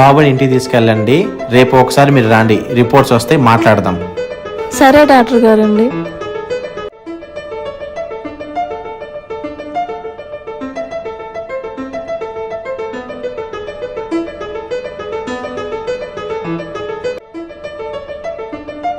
బాబుని ఇంటికి తీసుకెళ్ళండి. రేపు ఒకసారి మీరు రండి, రిపోర్ట్స్ వస్తే మాట్లాడదాం. సరే డాక్టర్ గారండి.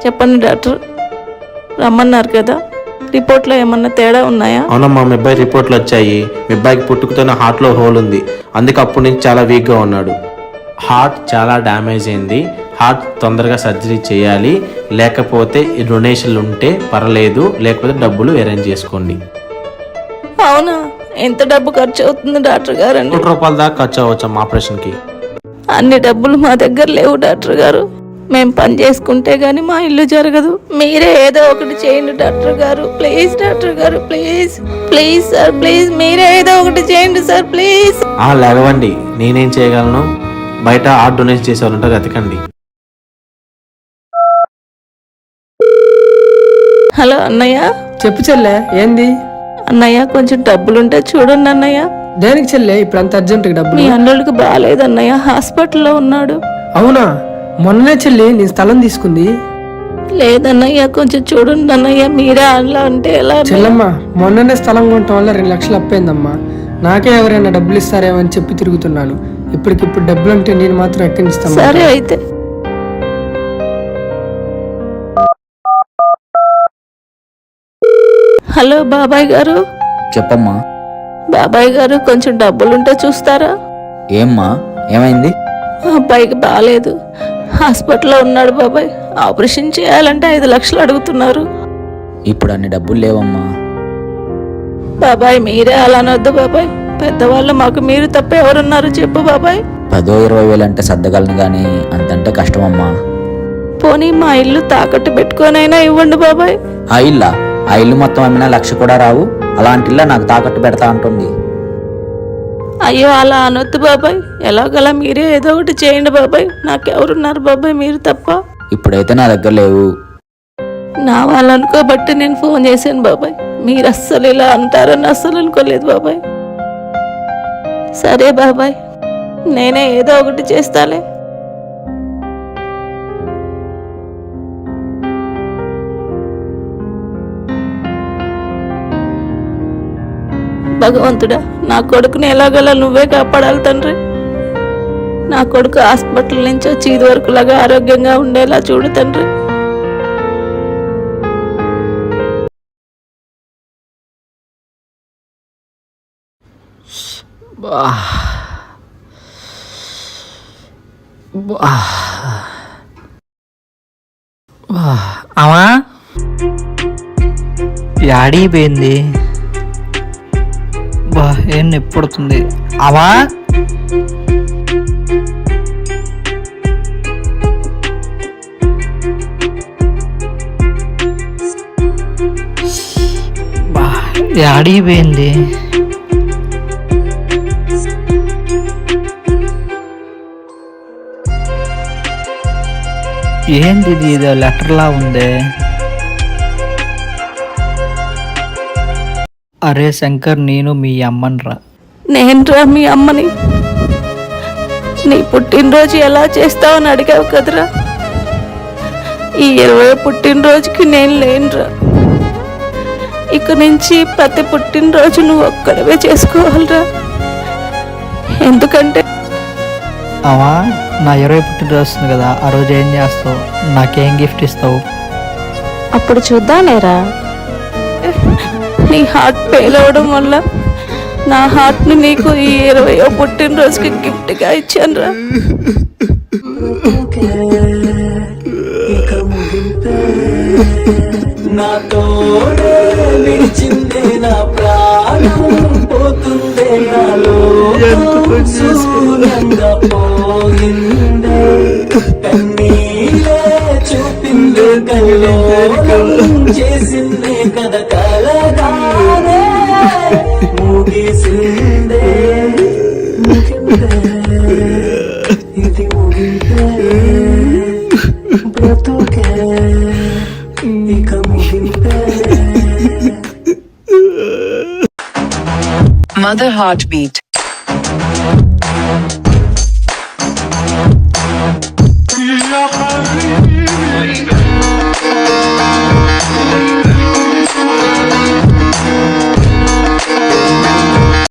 చెప్పండి డాక్టర్, రమ్మన్నారు కదా, రిపోర్ట్లో ఏమన్నా తేడా ఉన్నాయా? అవునమ్మా, మీ అబ్బాయి రిపోర్ట్లు వచ్చాయి. మీ అబ్బాయికి పుట్టుకతోనే హార్ట్లో హోల్ ఉంది. అందుకే అప్పటి నుంచి చాలా వీక్గా ఉన్నాడు. హార్ట్ చాలా డ్యామేజ్ అయింది. హార్ట్ తొందరగా సర్జరీ చేయాలి. లేకపోతే డొనేషన్లు ఉంటే పర్లేదు, లేకపోతే డబ్బులు అరేంజ్ చేసుకోండి. అవునా? ఎంత డబ్బు ఖర్చు అవుతుంది డాక్టర్ గారండి? ₹100 దాకా ఖర్చు అవ్వచ్చమ్మా ఆపరేషన్కి. అన్ని డబ్బులు మా దగ్గర లేవు డాక్టర్ గారు. మేము పని చేసుకుంటే గానీ మా ఇల్లు జరగదు. మీరే ఏదో ఒకటి చేయండి డాక్టర్ గారు, ప్లీజ్ డాక్టర్ గారు, ప్లీజ్ ప్లీజ్ సార్, ప్లీజ్ మీరే ఏదో ఒకటి చేయండి సార్, ప్లీజ్. లేవండి, నేనేం చేయగలను? బయట హార్ట్ డొనేషన్ చేసే వాళ్ళు ఉంటారు, వెతకండి. హలో అన్నయ్య. చెప్పు చెల్లె, ఏంది? అన్నయ్య కొంచెం డబ్బులుంటే చూడండి అన్నయ్య. దేనికి చెల్లె ఇప్పుడు అంత అర్జెంట్ డబ్బులు? మీ అల్లుడికి బాగాలేదు అన్నయ్య, హాస్పిటల్లో ఉన్నాడు. అవునా? మొన్ననే చెల్లి నేను స్థలం తీసుకుంది. లేదన్నయ్య, కొంచెం చూడండి అన్నయ్య, మీరే అలా అంటే ఎలా? చెల్లమ్మ, మొన్ననే స్థలం కొనటం వల్ల 2 లక్షలు అప్పైందమ్మా. నాకే ఎవరైనా డబ్బులు ఇస్తారేమో అని చెప్పి తిరుగుతున్నాను. ఇప్పటికిప్పుడు డబ్బులు అంటే నేను మాత్రం ఎక్కడి నుంచి ఇస్తాను? సరే అయితే. హలో బాబాయ్ గారు. చెప్పమ్మా. బాబాయ్ గారు కొంచెం డబ్బులుంటే చూస్తారా? ఏమ్మా, ఏమైంది? మా అబ్బాయికి బాగాలేదు, హాస్పిటల్లో ఉన్నాడు బాబాయ్. ఆపరేషన్ చేయాలంటే 5 లక్షలు అడుగుతున్నారు. ఇప్పుడు అన్ని డబ్బులు లేవమ్మా. బాబాయ్ మీరే అలా అనొద్దు బాబాయ్. పెద్దవాళ్ళు మాకు మీరు తప్ప ఎవరున్నారు చెప్పు బాబాయ్. 10-20 వేలు అంటే సర్దగలను గాని అంతంటే కష్టమమ్మా. పోనీ మా ఇల్లు తాకట్టు పెట్టుకోనైనా ఇవ్వండి బాబాయ్. ఆ ఇల్లు మొత్తం అమ్మినా 1 లక్ష కూడా రావు. అలాంటి ఇల్లు నాకు తాకట్టు పెడతా అంటుంది. అయ్యో అలా అనొద్దు బాబాయ్. ఎలాగలా మీరే ఏదో ఒకటి చేయండి బాబాయ్. నాకెవరున్నారు బాబాయ్ మీరు తప్ప? ఇప్పుడైతే నా దగ్గర లేవు. నా వాళ్ళనుకోబట్టి నేను ఫోన్ చేశాను బాబాయ్. మీరు అస్సలు ఇలా అంటారని అస్సలు అనుకోలేదు బాబాయ్. సరే బాబాయ్, నేనే ఏదో ఒకటి చేస్తాలే. భగవంతుడా, నా కొడుకుని ఎలాగలా నువ్వే కాపాడాలి తండ్రి. నా కొడుకు హాస్పిటల్ నుంచి వచ్చి ఇది వరకు లాగా ఆరోగ్యంగా ఉండేలా చూడు తండ్రి. అమ్మా, యాడికి పోయింది? ఏం నొప్పి పుడుతుంది. అమ్మా, యాడికి పోయింది? ఏంది ఇది? ఇదో లెటర్లా ఉంది. అరే శంకర్, నేను మీ అమ్మన్రా. నేనురా మీ అమ్మని. నీ పుట్టినరోజు ఎలా చేస్తావని అడిగావు కదరా. ఈ 20వ పుట్టినరోజుకి నేను లేనురా. ఇక నుంచి ప్రతి పుట్టినరోజు నువ్వు ఒక్కడవే చేసుకోవాలిరా. ఎందుకంటే అవా, నా 20 పుట్టినరోజు వస్తుంది కదా, ఆ రోజు ఏం చేస్తావు? నాకేం గిఫ్ట్ ఇస్తావు? అప్పుడు చూద్దాంలేరా. నీ హార్ట్ ఫెయిల్ అవడం వల్ల నా హార్ట్ని నీకు ఈ 20వ పుట్టినరోజుకి గిఫ్ట్గా ఇచ్చానురా. నా తోడే విడిచిందే నా ప్రాణం పోతుందే నాలో శూన్యంగా పోయిందే కన్నీలే చూపిందే కల్లో చేసిందే కథ కలగానే ముగిసిందే ఇది ముగిందే బ్రతుకే Mother Heartbeat. మైగా